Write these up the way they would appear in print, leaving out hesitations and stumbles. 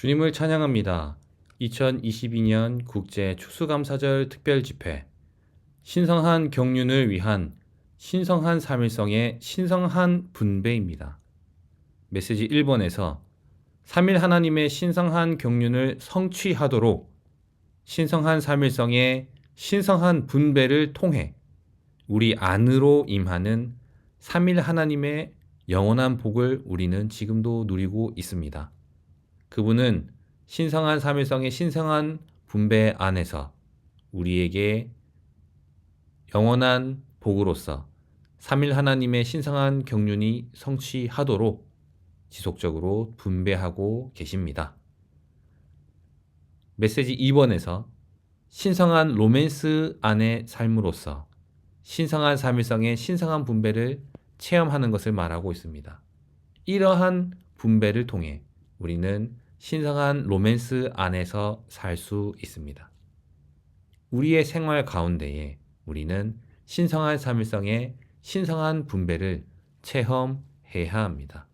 주님을 찬양합니다. 2022년 국제 추수감사절 특별집회 신성한 경륜을 위한 신성한 삼일성의 신성한 분배입니다. 메시지 1번에서 삼일 하나님의 신성한 경륜을 성취하도록 신성한 삼일성의 신성한 분배를 통해 우리 안으로 임하는 삼일 하나님의 영원한 복을 우리는 지금도 누리고 있습니다. 그분은 신성한 삼일성의 신성한 분배 안에서 우리에게 영원한 복으로서 삼일 하나님의 신성한 경륜이 성취하도록 지속적으로 분배하고 계십니다. 메시지 2번에서 신성한 로맨스 안의 삶으로서 신성한 삼일성의 신성한 분배를 체험하는 것을 말하고 있습니다. 이러한 분배를 통해 우리는 신성한 로맨스 안에서 살 수 있습니다. 우리의 생활 가운데에 우리는 신성한 삼일성의 신성한 분배를 체험해야 합니다.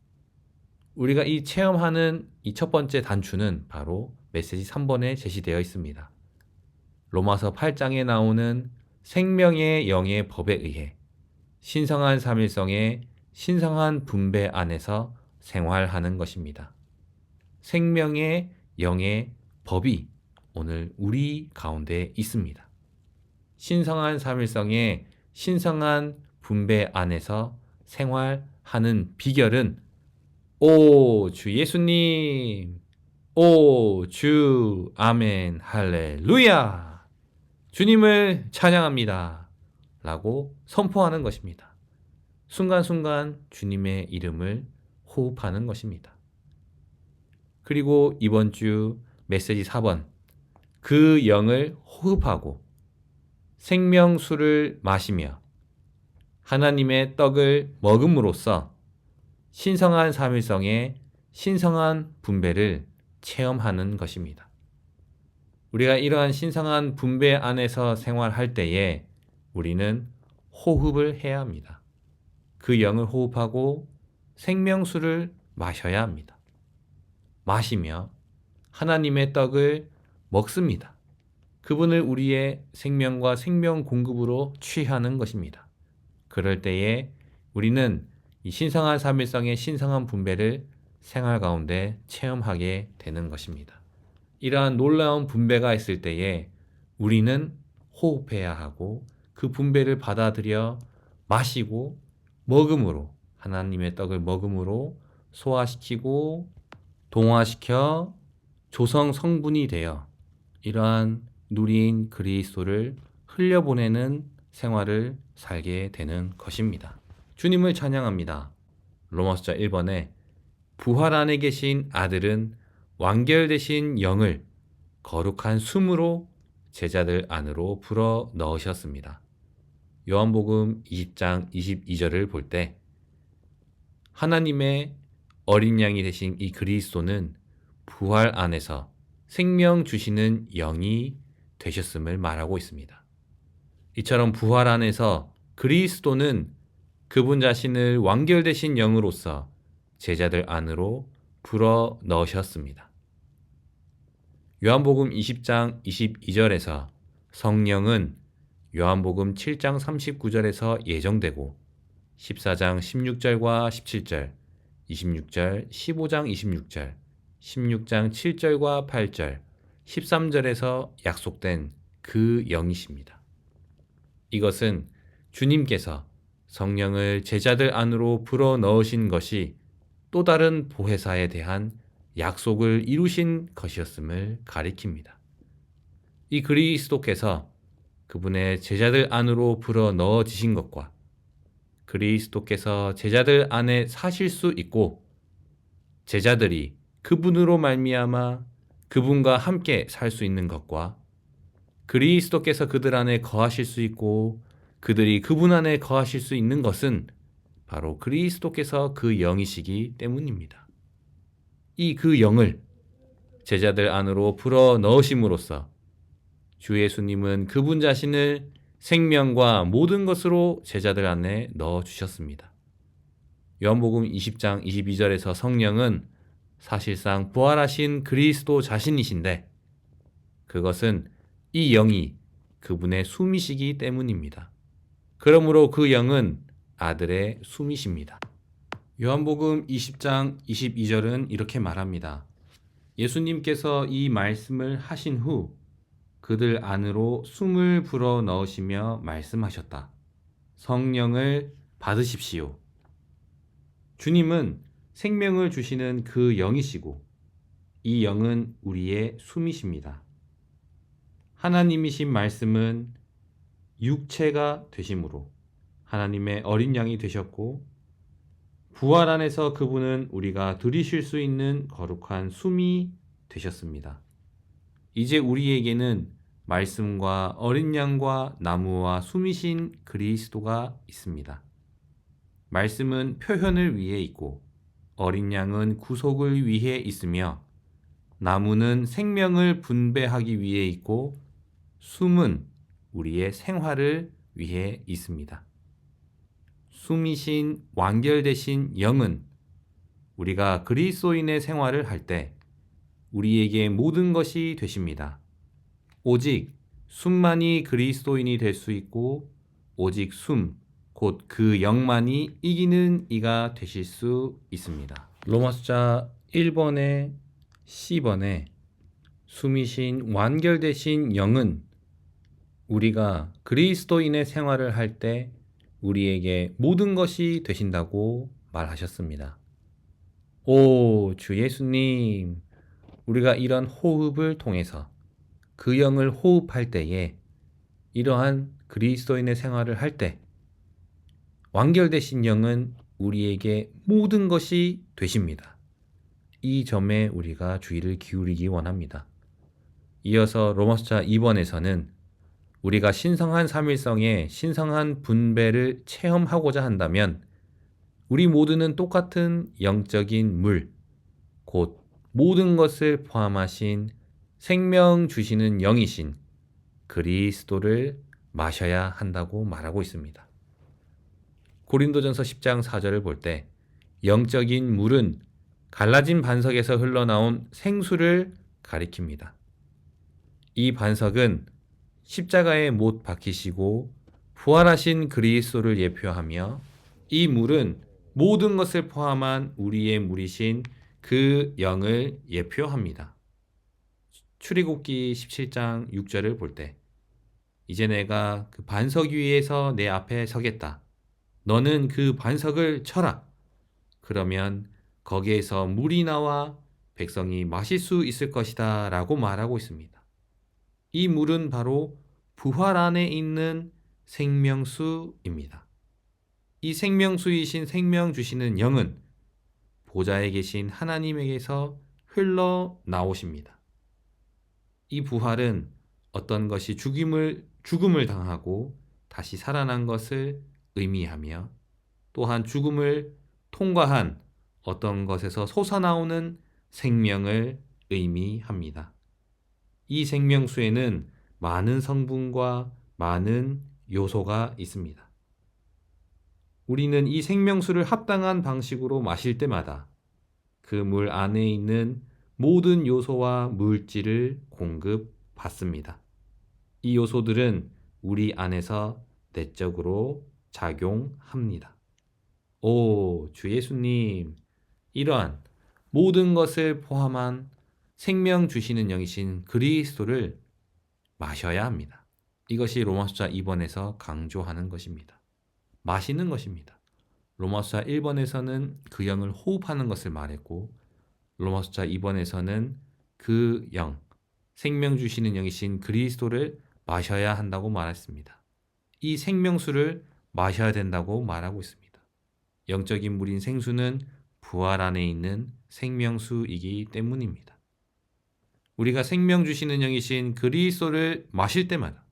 우리가 이 체험하는 이 첫 번째 단추는 바로 메시지 3번에 제시되어 있습니다. 로마서 8장에 나오는 생명의 영의 법에 의해 신성한 삼일성의 신성한 분배 안에서 생활하는 것입니다. 생명의 영의 법이 오늘 우리 가운데 있습니다. 신성한 삼일성의 신성한 분배 안에서 생활하는 비결은 오 주 예수님, 오 주 아멘 할렐루야, 주님을 찬양합니다 라고 선포하는 것입니다. 순간순간 주님의 이름을 호흡하는 것입니다. 그리고 이번 주 메시지 4번, 그 영을 호흡하고 생명수를 마시며 하나님의 떡을 먹음으로써 신성한 삼일성의 신성한 분배를 체험하는 것입니다. 우리가 이러한 신성한 분배 안에서 생활할 때에 우리는 호흡을 해야 합니다. 그 영을 호흡하고 생명수를 마셔야 합니다. 마시며 하나님의 떡을 먹습니다. 그분을 우리의 생명과 생명 공급으로 취하는 것입니다. 그럴 때에 우리는 이 신성한 삼일성의 신성한 분배를 생활 가운데 체험하게 되는 것입니다. 이러한 놀라운 분배가 있을 때에 우리는 호흡해야 하고 그 분배를 받아들여 마시고 먹음으로 하나님의 떡을 먹음으로 소화시키고 동화시켜 조성 성분이 되어 이러한 누린 그리스도를 흘려보내는 생활을 살게 되는 것입니다. 주님을 찬양합니다. 로마서 1번에 부활 안에 계신 아들은 완결되신 영을 거룩한 숨으로 제자들 안으로 불어 넣으셨습니다. 요한복음 20장 22절을 볼 때 하나님의 어린 양이 되신 이 그리스도는 부활 안에서 생명 주시는 영이 되셨음을 말하고 있습니다. 이처럼 부활 안에서 그리스도는 그분 자신을 완결되신 영으로서 제자들 안으로 불어 넣으셨습니다. 요한복음 20장 22절에서 성령은 요한복음 7장 39절에서 예정되고 14장 16절과 17절, 26절, 15장 26절, 16장 7절과 8절, 13절에서 약속된 그 영이십니다. 이것은 주님께서 성령을 제자들 안으로 불어 넣으신 것이 또 다른 보혜사에 대한 약속을 이루신 것이었음을 가리킵니다. 이 그리스도께서 그분의 제자들 안으로 불어 넣어지신 것과 그리스도께서 제자들 안에 사실 수 있고 제자들이 그분으로 말미암아 그분과 함께 살 수 있는 것과 그리스도께서 그들 안에 거하실 수 있고 그들이 그분 안에 거하실 수 있는 것은 바로 그리스도께서 그 영이시기 때문입니다. 이 그 영을 제자들 안으로 불어 넣으심으로써 주 예수님은 그분 자신을 생명과 모든 것으로 제자들 안에 넣어주셨습니다. 요한복음 20장 22절에서 성령은 사실상 부활하신 그리스도 자신이신데 그것은 이 영이 그분의 숨이시기 때문입니다. 그러므로 그 영은 아들의 숨이십니다. 요한복음 20장 22절은 이렇게 말합니다. 예수님께서 이 말씀을 하신 후 그들 안으로 숨을 불어 넣으시며 말씀하셨다. 성령을 받으십시오. 주님은 생명을 주시는 그 영이시고 이 영은 우리의 숨이십니다. 하나님이신 말씀은 육체가 되심으로 하나님의 어린 양이 되셨고 부활 안에서 그분은 우리가 들이쉴 수 있는 거룩한 숨이 되셨습니다. 이제 우리에게는 말씀과 어린 양과 나무와 숨이신 그리스도가 있습니다. 말씀은 표현을 위해 있고 어린 양은 구속을 위해 있으며 나무는 생명을 분배하기 위해 있고 숨은 우리의 생활을 위해 있습니다. 숨이신 완결되신 영은 우리가 그리스도인의 생활을 할 때 우리에게 모든 것이 되십니다. 오직 숨만이 그리스도인이 될 수 있고 오직 숨, 곧 그 영만이 이기는 이가 되실 수 있습니다. 로마서자 1번에 C번에 숨이신 완결되신 영은 우리가 그리스도인의 생활을 할 때 우리에게 모든 것이 되신다고 말하셨습니다. 오, 주 예수님, 우리가 이런 호흡을 통해서 그 영을 호흡할 때에 이러한 그리스도인의 생활을 할 때 완결되신 영은 우리에게 모든 것이 되십니다. 이 점에 우리가 주의를 기울이기 원합니다. 이어서 로마서자 2번에서는 우리가 신성한 삼일성의 신성한 분배를 체험하고자 한다면 우리 모두는 똑같은 영적인 물, 곧 모든 것을 포함하신 생명 주시는 영이신 그리스도를 마셔야 한다고 말하고 있습니다. 고린도전서 10장 4절을 볼 때 영적인 물은 갈라진 반석에서 흘러나온 생수를 가리킵니다. 이 반석은 십자가에 못 박히시고 부활하신 그리스도를 예표하며 이 물은 모든 것을 포함한 우리의 물이신 그 영을 예표합니다. 출애굽기 17장 6절을 볼 때 이제 내가 그 반석 위에서 내 앞에 서겠다. 너는 그 반석을 쳐라. 그러면 거기에서 물이 나와 백성이 마실 수 있을 것이다 라고 말하고 있습니다. 이 물은 바로 부활 안에 있는 생명수입니다. 이 생명수이신 생명 주시는 영은 보좌에 계신 하나님에게서 흘러나오십니다. 이 부활은 어떤 것이 죽음을 당하고 다시 살아난 것을 의미하며 또한 죽음을 통과한 어떤 것에서 솟아나오는 생명을 의미합니다. 이 생명수에는 많은 성분과 많은 요소가 있습니다. 우리는 이 생명수를 합당한 방식으로 마실 때마다 그 물 안에 있는 모든 요소와 물질을 공급받습니다. 이 요소들은 우리 안에서 내적으로 작용합니다. 오, 주 예수님, 이러한 모든 것을 포함한 생명 주시는 영이신 그리스도를 마셔야 합니다. 이것이 로마서자 2번에서 강조하는 것입니다. 마시는 것입니다. 로마서자 1번에서는 그 영을 호흡하는 것을 말했고 로마서자 2번에서는 그 영, 생명 주시는 영이신 그리스도를 마셔야 한다고 말했습니다. 이 생명수를 마셔야 된다고 말하고 있습니다. 영적인 물인 생수는 부활 안에 있는 생명수이기 때문입니다. 우리가 생명 주시는 영이신 그리스도를 마실 때마다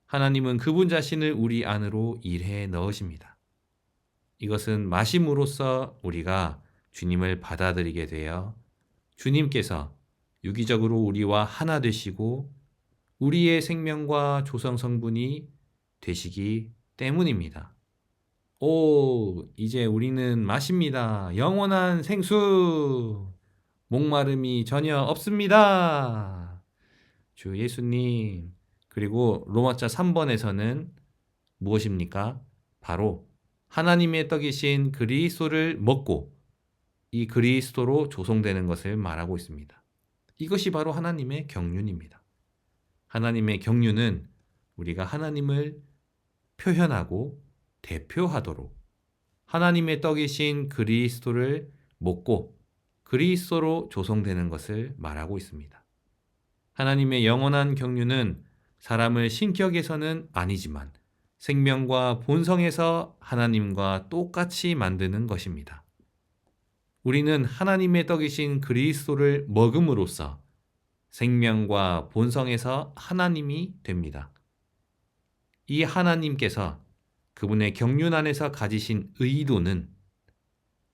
하나님은 그분 자신을 우리 안으로 일해 넣으십니다. 이것은 마심으로써 우리가 주님을 받아들이게 되어 주님께서 유기적으로 우리와 하나 되시고 우리의 생명과 조성 성분이 되시기 때문입니다. 오, 이제 우리는 마십니다. 영원한 생수. 목마름이 전혀 없습니다. 주 예수님. 그리고 로마자 3번에서는 무엇입니까? 바로 하나님의 떡이신 그리스도를 먹고 이 그리스도로 조성되는 것을 말하고 있습니다. 이것이 바로 하나님의 경륜입니다. 하나님의 경륜은 우리가 하나님을 표현하고 대표하도록 하나님의 떡이신 그리스도를 먹고 그리스도로 조성되는 것을 말하고 있습니다. 하나님의 영원한 경륜은 사람을 신격에서는 아니지만 생명과 본성에서 하나님과 똑같이 만드는 것입니다. 우리는 하나님의 떡이신 그리스도를 먹음으로써 생명과 본성에서 하나님이 됩니다. 이 하나님께서 그분의 경륜 안에서 가지신 의도는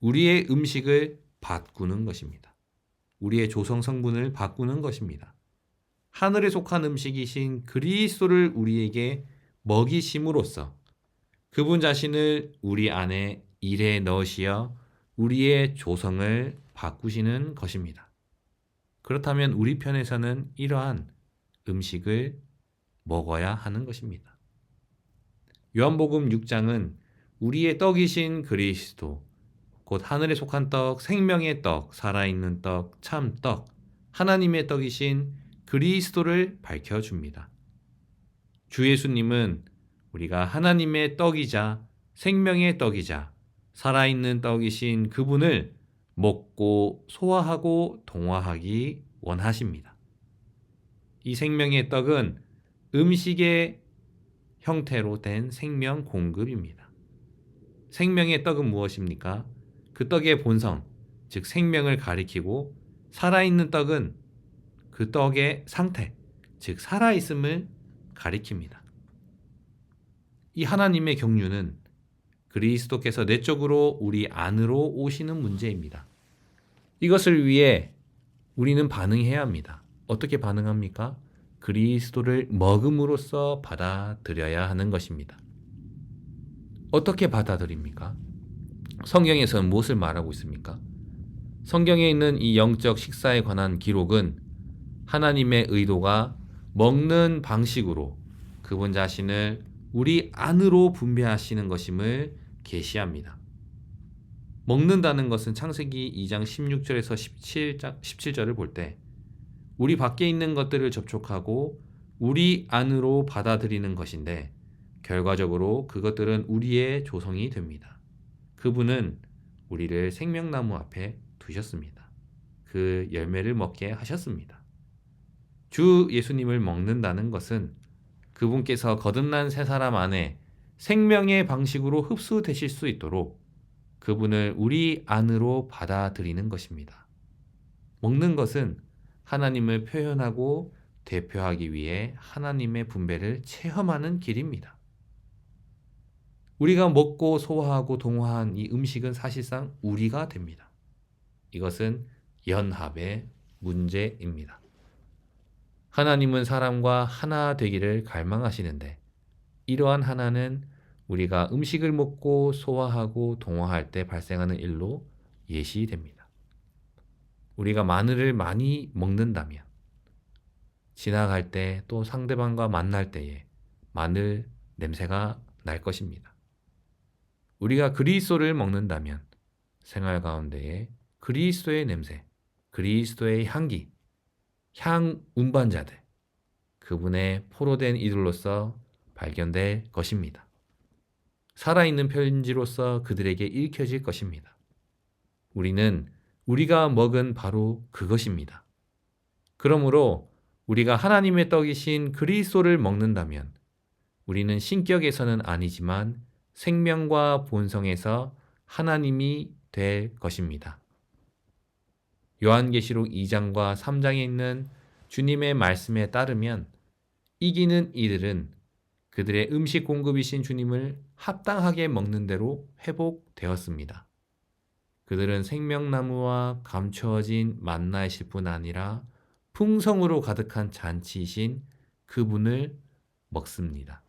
우리의 음식을 바꾸는 것입니다. 우리의 조성 성분을 바꾸는 것입니다. 하늘에 속한 음식이신 그리스도를 우리에게 먹이심으로써 그분 자신을 우리 안에 일에 넣으시어 우리의 조성을 바꾸시는 것입니다. 그렇다면 우리 편에서는 이러한 음식을 먹어야 하는 것입니다. 요한복음 6장은 우리의 떡이신 그리스도, 곧 하늘에 속한 떡, 생명의 떡, 살아있는 떡, 참 떡, 하나님의 떡이신 그리스도를 밝혀줍니다. 주 예수님은 우리가 하나님의 떡이자 생명의 떡이자 살아있는 떡이신 그분을 먹고 소화하고 동화하기 원하십니다. 이 생명의 떡은 음식의 형태로 된 생명 공급입니다. 생명의 떡은 무엇입니까? 그 떡의 본성, 즉 생명을 가리키고 살아있는 떡은 그 떡의 상태, 즉 살아있음을 가리킵니다. 이 하나님의 경륜은 그리스도께서 내적으로 우리 안으로 오시는 문제입니다. 이것을 위해 우리는 반응해야 합니다. 어떻게 반응합니까? 그리스도를 먹음으로써 받아들여야 하는 것입니다. 어떻게 받아들입니까? 성경에서는 무엇을 말하고 있습니까? 성경에 있는 이 영적 식사에 관한 기록은 하나님의 의도가 먹는 방식으로 그분 자신을 우리 안으로 분배하시는 것임을 계시합니다. 먹는다는 것은 창세기 2장 16절에서 17절을 볼 때 우리 밖에 있는 것들을 접촉하고 우리 안으로 받아들이는 것인데 결과적으로 그것들은 우리의 조성이 됩니다. 그분은 우리를 생명나무 앞에 두셨습니다. 그 열매를 먹게 하셨습니다. 주 예수님을 먹는다는 것은 그분께서 거듭난 새 사람 안에 생명의 방식으로 흡수되실 수 있도록 그분을 우리 안으로 받아들이는 것입니다. 먹는 것은 하나님을 표현하고 대표하기 위해 하나님의 분배를 체험하는 길입니다. 우리가 먹고 소화하고 동화한 이 음식은 사실상 우리가 됩니다. 이것은 연합의 문제입니다. 하나님은 사람과 하나 되기를 갈망하시는데 이러한 하나는 우리가 음식을 먹고 소화하고 동화할 때 발생하는 일로 예시됩니다. 우리가 마늘을 많이 먹는다면 지나갈 때 또 상대방과 만날 때에 마늘 냄새가 날 것입니다. 우리가 그리스도를 먹는다면 생활 가운데에 그리스도의 냄새, 그리스도의 향기, 향 운반자들, 그분의 포로된 이들로서 발견될 것입니다. 살아있는 편지로서 그들에게 읽혀질 것입니다. 우리는 우리가 먹은 바로 그것입니다. 그러므로 우리가 하나님의 떡이신 그리스도를 먹는다면 우리는 신격에서는 아니지만 생명과 본성에서 하나님이 될 것입니다. 요한계시록 2장과 3장에 있는 주님의 말씀에 따르면 이기는 이들은 그들의 음식 공급이신 주님을 합당하게 먹는 대로 회복되었습니다. 그들은 생명나무와 감추어진 만나이실 뿐 아니라 풍성으로 가득한 잔치이신 그분을 먹습니다.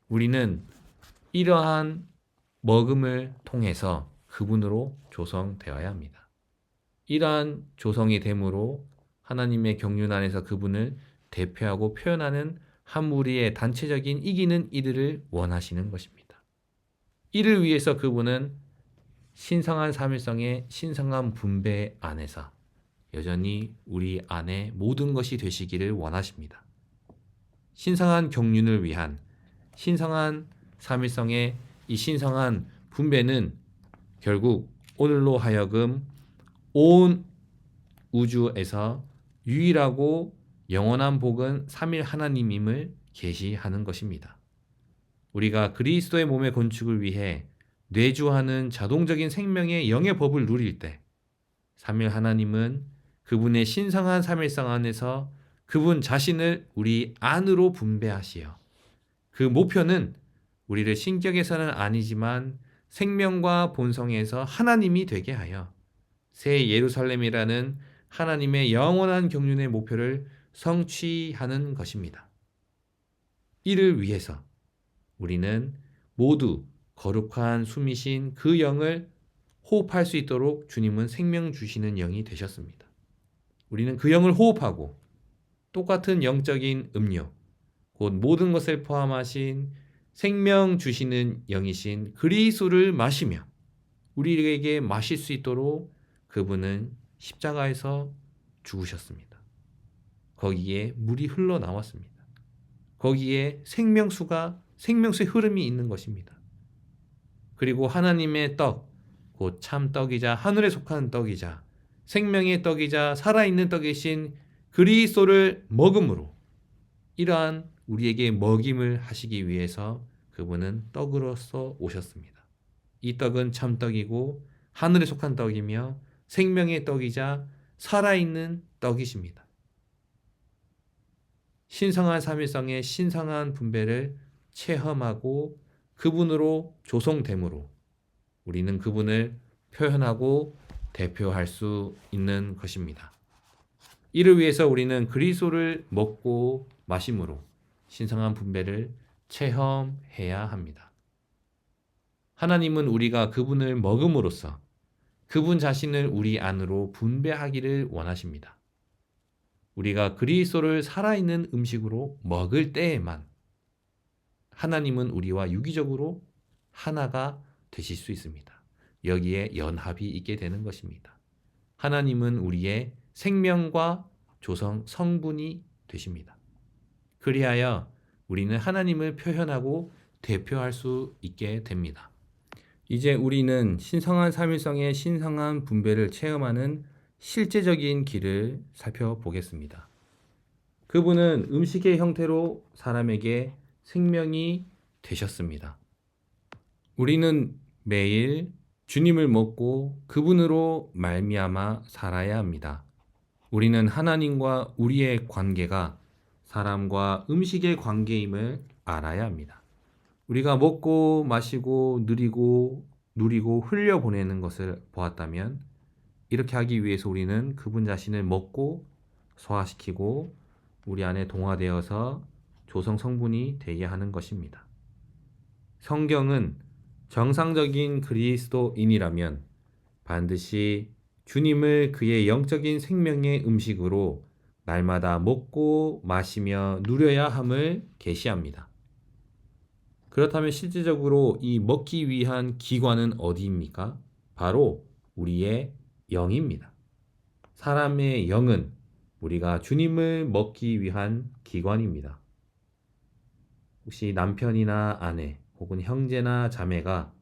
우리는 이러한 먹음을 통해서 그분으로 조성되어야 합니다. 이러한 조성이 되므로 하나님의 경륜 안에서 그분을 대표하고 표현하는 한 무리의 단체적인 이기는 이들을 원하시는 것입니다. 이를 위해서 그분은 신성한 삼일성의 신성한 분배 안에서 여전히 우리 안에 모든 것이 되시기를 원하십니다. 신성한 경륜을 위한 신성한 삼일성의 이 신성한 분배는 결국 오늘로 하여금 온 우주에서 유일하고 영원한 복은 삼일 하나님임을 계시하는 것입니다. 우리가 그리스도의 몸의 건축을 위해 뇌주하는 자동적인 생명의 영의 법을 누릴 때 삼일 하나님은 그분의 신성한 삼일성 안에서 그분 자신을 우리 안으로 분배하시어 그 목표는 우리를 신격에서는 아니지만 생명과 본성에서 하나님이 되게 하여 새 예루살렘이라는 하나님의 영원한 경륜의 목표를 성취하는 것입니다. 이를 위해서 우리는 모두 거룩한 숨이신 그 영을 호흡할 수 있도록 주님은 생명 주시는 영이 되셨습니다. 우리는 그 영을 호흡하고 똑같은 영적인 음료, 곧 모든 것을 포함하신 생명 주시는 영이신 그리스도를 마시며 우리에게 마실 수 있도록 그분은 십자가에서 죽으셨습니다. 거기에 물이 흘러나왔습니다. 거기에 생명수의 흐름이 있는 것입니다. 그리고 하나님의 떡, 곧 참떡이자 하늘에 속한 떡이자 생명의 떡이자 살아있는 떡이신 그리스도를 먹음으로 이러한 우리에게 먹임을 하시기 위해서 그분은 떡으로서 오셨습니다. 이 떡은 참떡이고 하늘에 속한 떡이며 생명의 떡이자 살아있는 떡이십니다. 신성한 삼일성의 신성한 분배를 체험하고 그분으로 조성됨으로 우리는 그분을 표현하고 대표할 수 있는 것입니다. 이를 위해서 우리는 그리스도를 먹고 마심으로 신성한 분배를 체험해야 합니다. 하나님은 우리가 그분을 먹음으로써 그분 자신을 우리 안으로 분배하기를 원하십니다. 우리가 그리스도를 살아있는 음식으로 먹을 때에만 하나님은 우리와 유기적으로 하나가 되실 수 있습니다. 여기에 연합이 있게 되는 것입니다. 하나님은 우리의 생명과 조성 성분이 되십니다. 그리하여 우리는 하나님을 표현하고 대표할 수 있게 됩니다. 이제 우리는 신성한 삼일성의 신성한 분배를 체험하는 실제적인 길을 살펴보겠습니다. 그분은 음식의 형태로 사람에게 생명이 되셨습니다. 우리는 매일 주님을 먹고 그분으로 말미암아 살아야 합니다. 우리는 하나님과 우리의 관계가 사람과 음식의 관계임을 알아야 합니다. 우리가 먹고 마시고 누리고 흘려보내는 것을 보았다면 이렇게 하기 위해서 우리는 그분 자신을 먹고 소화시키고 우리 안에 동화되어서 조성 성분이 되게 하는 것입니다. 성경은 정상적인 그리스도인이라면 반드시 주님을 그의 영적인 생명의 음식으로 날마다 먹고 마시며 누려야 함을 계시합니다. 그렇다면 실질적으로 이 먹기 위한 기관은 어디입니까? 바로 우리의 영입니다. 사람의 영은 우리가 주님을 먹기 위한 기관입니다. 혹시 남편이나 아내 혹은 형제나 자매가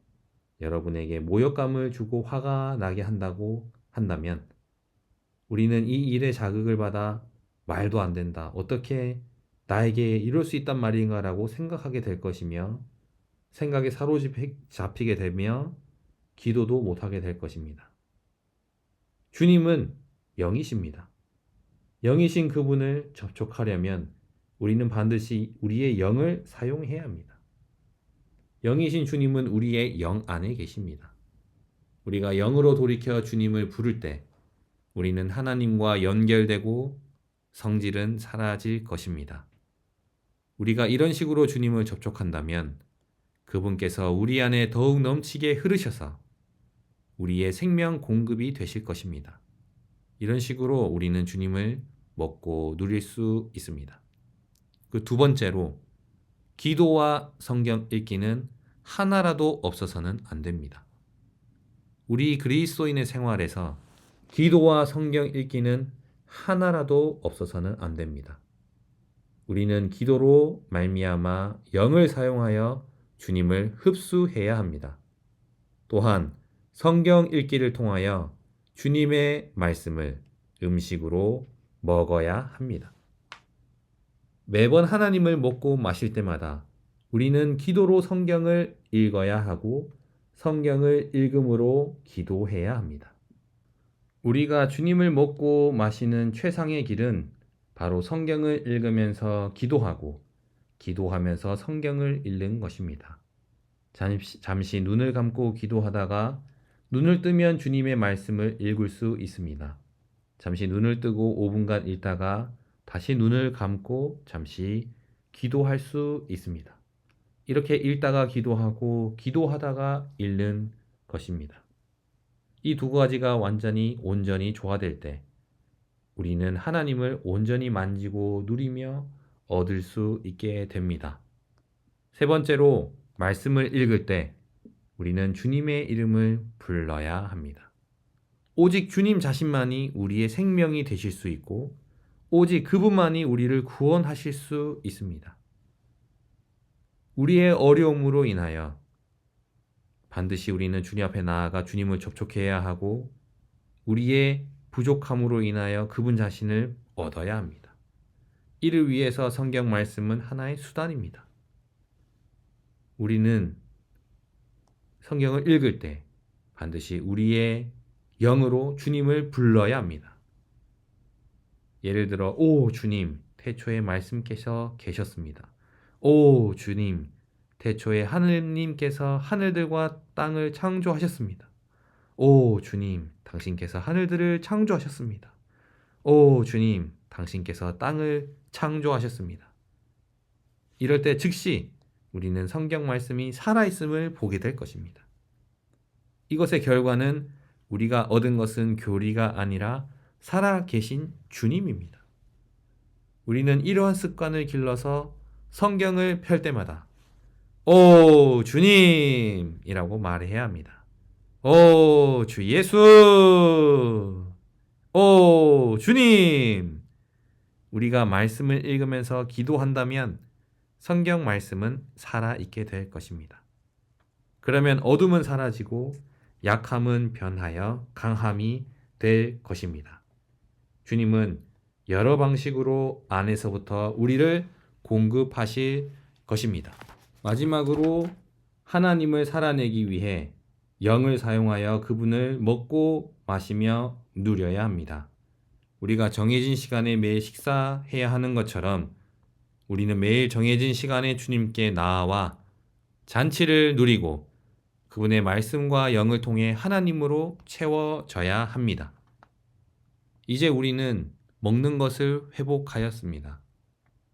여러분에게 모욕감을 주고 화가 나게 한다고 한다면 우리는 이 일에 자극을 받아 말도 안 된다. 어떻게 나에게 이럴 수 있단 말인가 라고 생각하게 될 것이며 생각에 사로잡히게 되며 기도도 못하게 될 것입니다. 주님은 영이십니다. 영이신 그분을 접촉하려면 우리는 반드시 우리의 영을 사용해야 합니다. 영이신 주님은 우리의 영 안에 계십니다. 우리가 영으로 돌이켜 주님을 부를 때 우리는 하나님과 연결되고 성질은 사라질 것입니다. 우리가 이런 식으로 주님을 접촉한다면 그분께서 우리 안에 더욱 넘치게 흐르셔서 우리의 생명 공급이 되실 것입니다. 이런 식으로 우리는 주님을 먹고 누릴 수 있습니다. 그 두 번째로 기도와 성경 읽기는 하나라도 없어서는 안 됩니다. 우리 그리스도인의 생활에서 기도와 성경 읽기는 하나라도 없어서는 안 됩니다. 우리는 기도로 말미암아 영을 사용하여 주님을 흡수해야 합니다. 또한 성경 읽기를 통하여 주님의 말씀을 음식으로 먹어야 합니다. 매번 하나님을 먹고 마실 때마다 우리는 기도로 성경을 읽어야 하고 성경을 읽음으로 기도해야 합니다. 우리가 주님을 먹고 마시는 최상의 길은 바로 성경을 읽으면서 기도하고 기도하면서 성경을 읽는 것입니다. 잠시 눈을 감고 기도하다가 눈을 뜨면 주님의 말씀을 읽을 수 있습니다. 잠시 눈을 뜨고 5분간 읽다가 다시 눈을 감고 잠시 기도할 수 있습니다. 이렇게 읽다가 기도하고 기도하다가 읽는 것입니다. 이 두 가지가 온전히 조화될 때 우리는 하나님을 온전히 만지고 누리며 얻을 수 있게 됩니다. 세 번째로 말씀을 읽을 때 우리는 주님의 이름을 불러야 합니다. 오직 주님 자신만이 우리의 생명이 되실 수 있고 오직 그분만이 우리를 구원하실 수 있습니다. 우리의 어려움으로 인하여 반드시 우리는 주님 앞에 나아가 주님을 접촉해야 하고 우리의 부족함으로 인하여 그분 자신을 얻어야 합니다. 이를 위해서 성경 말씀은 하나의 수단입니다. 우리는 성경을 읽을 때 반드시 우리의 영으로 주님을 불러야 합니다. 예를 들어 오 주님 태초에 말씀께서 계셨습니다. 오 주님 태초에 하느님께서 하늘들과 땅을 창조하셨습니다. 오 주님 당신께서 하늘들을 창조하셨습니다. 오 주님 당신께서 땅을 창조하셨습니다. 이럴 때 즉시 우리는 성경 말씀이 살아있음을 보게 될 것입니다. 이것의 결과는 우리가 얻은 것은 교리가 아니라 살아계신 주님입니다. 우리는 이러한 습관을 길러서 성경을 펼 때마다 오 주님 이라고 말해야 합니다. 오 주 예수 오 주님. 우리가 말씀을 읽으면서 기도한다면 성경 말씀은 살아있게 될 것입니다. 그러면 어둠은 사라지고 약함은 변하여 강함이 될 것입니다. 주님은 여러 방식으로 안에서부터 우리를 공급하실 것입니다. 마지막으로 하나님을 살아내기 위해 영을 사용하여 그분을 먹고 마시며 누려야 합니다. 우리가 정해진 시간에 매일 식사해야 하는 것처럼 우리는 매일 정해진 시간에 주님께 나아와 잔치를 누리고 그분의 말씀과 영을 통해 하나님으로 채워져야 합니다. 이제 우리는 먹는 것을 회복하였습니다.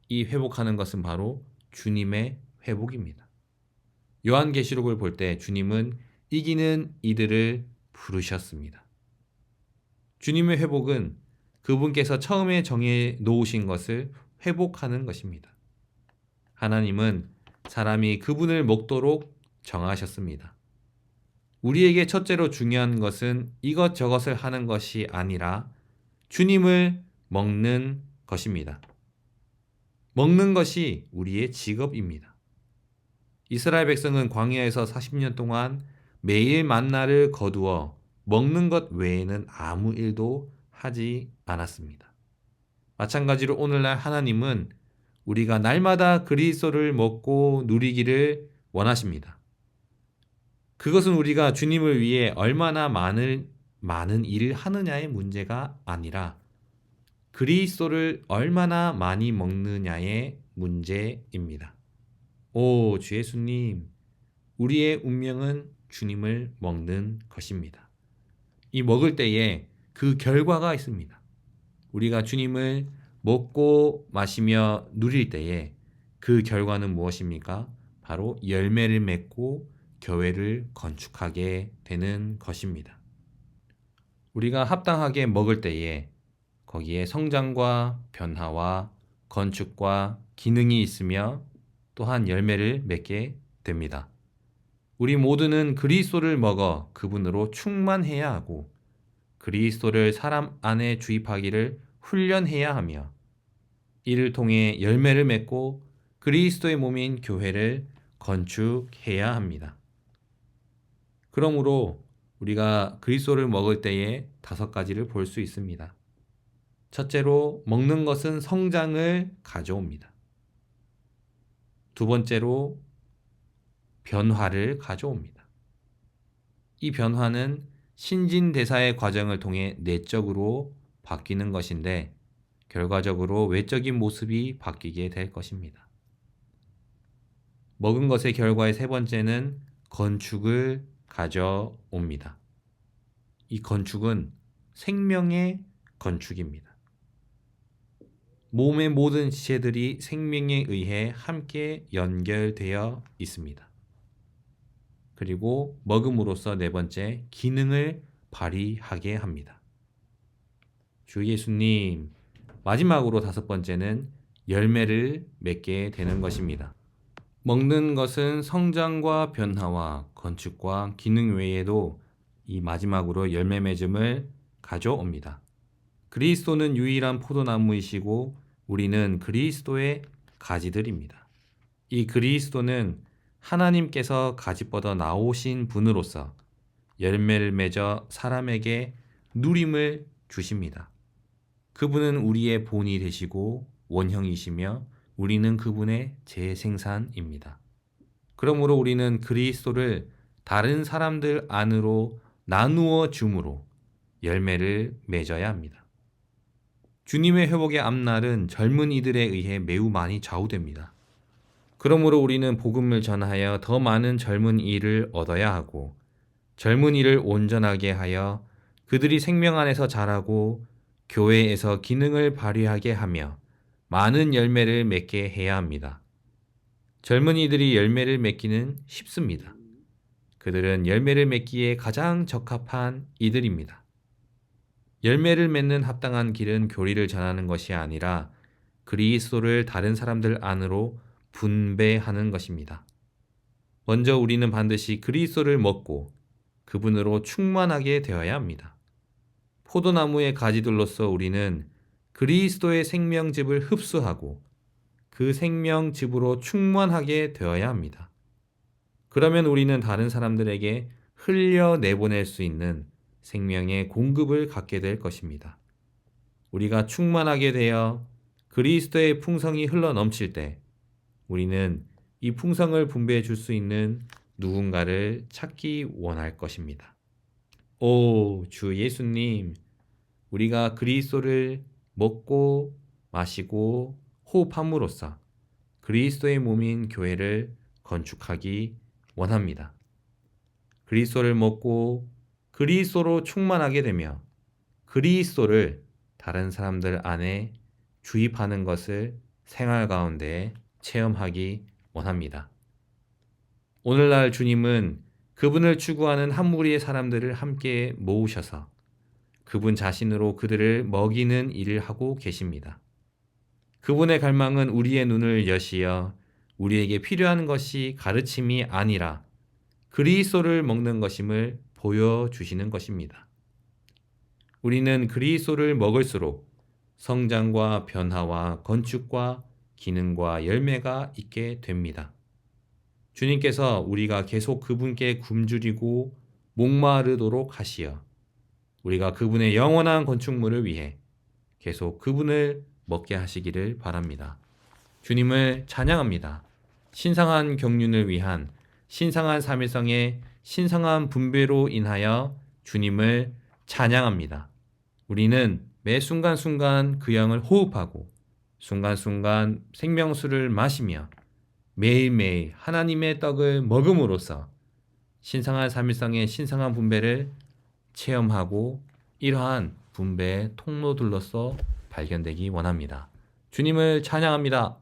이 회복하는 것은 바로 주님의 회복입니다. 요한계시록을 볼 때 주님은 이기는 이들을 부르셨습니다. 주님의 회복은 그분께서 처음에 정해 놓으신 것을 회복하는 것입니다. 하나님은 사람이 그분을 먹도록 정하셨습니다. 우리에게 첫째로 중요한 것은 이것저것을 하는 것이 아니라 주님을 먹는 것입니다. 먹는 것이 우리의 직업입니다. 이스라엘 백성은 광야에서 40년 동안 매일 만나를 거두어 먹는 것 외에는 아무 일도 하지 않았습니다. 마찬가지로 오늘날 하나님은 우리가 날마다 그리스도를 먹고 누리기를 원하십니다. 그것은 우리가 주님을 위해 얼마나 많은 일을 하느냐의 문제가 아니라 그리스도를 얼마나 많이 먹느냐의 문제입니다. 오, 주 예수님, 우리의 운명은 주님을 먹는 것입니다. 이 먹을 때에 그 결과가 있습니다. 우리가 주님을 먹고 마시며 누릴 때에 그 결과는 무엇입니까? 바로 열매를 맺고 교회를 건축하게 되는 것입니다. 우리가 합당하게 먹을 때에 거기에 성장과 변화와 건축과 기능이 있으며 또한 열매를 맺게 됩니다. 우리 모두는 그리스도를 먹어 그분으로 충만해야 하고 그리스도를 사람 안에 주입하기를 훈련해야 하며 이를 통해 열매를 맺고 그리스도의 몸인 교회를 건축해야 합니다. 그러므로 우리가 그리스도를 먹을 때에 5가지를 볼 수 있습니다. 첫째로 먹는 것은 성장을 가져옵니다. 두 번째로 변화를 가져옵니다. 이 변화는 신진대사의 과정을 통해 내적으로 바뀌는 것인데 결과적으로 외적인 모습이 바뀌게 될 것입니다. 먹은 것의 결과의 세 번째는 건축을 가져옵니다. 이 건축은 생명의 건축입니다. 몸의 모든 지체들이 생명에 의해 함께 연결되어 있습니다. 그리고 먹음으로써 네 번째, 기능을 발휘하게 합니다. 주 예수님, 마지막으로 5번째는 열매를 맺게 되는 것입니다. 먹는 것은 성장과 변화와 건축과 기능 외에도 이 마지막으로 열매 맺음을 가져옵니다. 그리스도는 유일한 포도나무이시고 우리는 그리스도의 가지들입니다. 이 그리스도는 하나님께서 가지 뻗어 나오신 분으로서 열매를 맺어 사람에게 누림을 주십니다. 그분은 우리의 본이 되시고 원형이시며 우리는 그분의 재생산입니다. 그러므로 우리는 그리스도를 다른 사람들 안으로 나누어 줌으로 열매를 맺어야 합니다. 주님의 회복의 앞날은 젊은이들에 의해 매우 많이 좌우됩니다. 그러므로 우리는 복음을 전하여 더 많은 젊은이를 얻어야 하고 젊은이를 온전하게 하여 그들이 생명 안에서 자라고 교회에서 기능을 발휘하게 하며 많은 열매를 맺게 해야 합니다. 젊은이들이 열매를 맺기는 쉽습니다. 그들은 열매를 맺기에 가장 적합한 이들입니다. 열매를 맺는 합당한 길은 교리를 전하는 것이 아니라 그리스도를 다른 사람들 안으로 분배하는 것입니다. 먼저 우리는 반드시 그리스도를 먹고 그분으로 충만하게 되어야 합니다. 포도나무의 가지들로서 우리는 그리스도의 생명즙을 흡수하고 그 생명즙으로 충만하게 되어야 합니다. 그러면 우리는 다른 사람들에게 흘려내보낼 수 있는 생명의 공급을 갖게 될 것입니다. 우리가 충만하게 되어 그리스도의 풍성이 흘러넘칠 때 우리는 이 풍성을 분배해 줄 수 있는 누군가를 찾기 원할 것입니다. 오, 주 예수님, 우리가 그리스도를 먹고 마시고 호흡함으로써 그리스도의 몸인 교회를 건축하기 원합니다. 그리스도를 먹고 그리스도로 충만하게 되며 그리스도를 다른 사람들 안에 주입하는 것을 생활 가운데 체험하기 원합니다. 오늘날 주님은 그분을 추구하는 한 무리의 사람들을 함께 모으셔서 그분 자신으로 그들을 먹이는 일을 하고 계십니다. 그분의 갈망은 우리의 눈을 여시어 우리에게 필요한 것이 가르침이 아니라 그리스도를 먹는 것임을 보여주시는 것입니다. 우리는 그리스도를 먹을수록 성장과 변화와 건축과 기능과 열매가 있게 됩니다. 주님께서 우리가 계속 그분께 굶주리고 목마르도록 하시어 우리가 그분의 영원한 건축물을 위해 계속 그분을 먹게 하시기를 바랍니다. 주님을 찬양합니다. 신성한 경륜을 위한 신성한 사밀성의 신성한 분배로 인하여 주님을 찬양합니다. 우리는 매 순간순간 그 영을 호흡하고 순간순간 생명수를 마시며 매일매일 하나님의 떡을 먹음으로써 신성한 사밀성의 신성한 분배를 체험하고 이러한 분배의 통로들로서 발견되기 원합니다. 주님을 찬양합니다.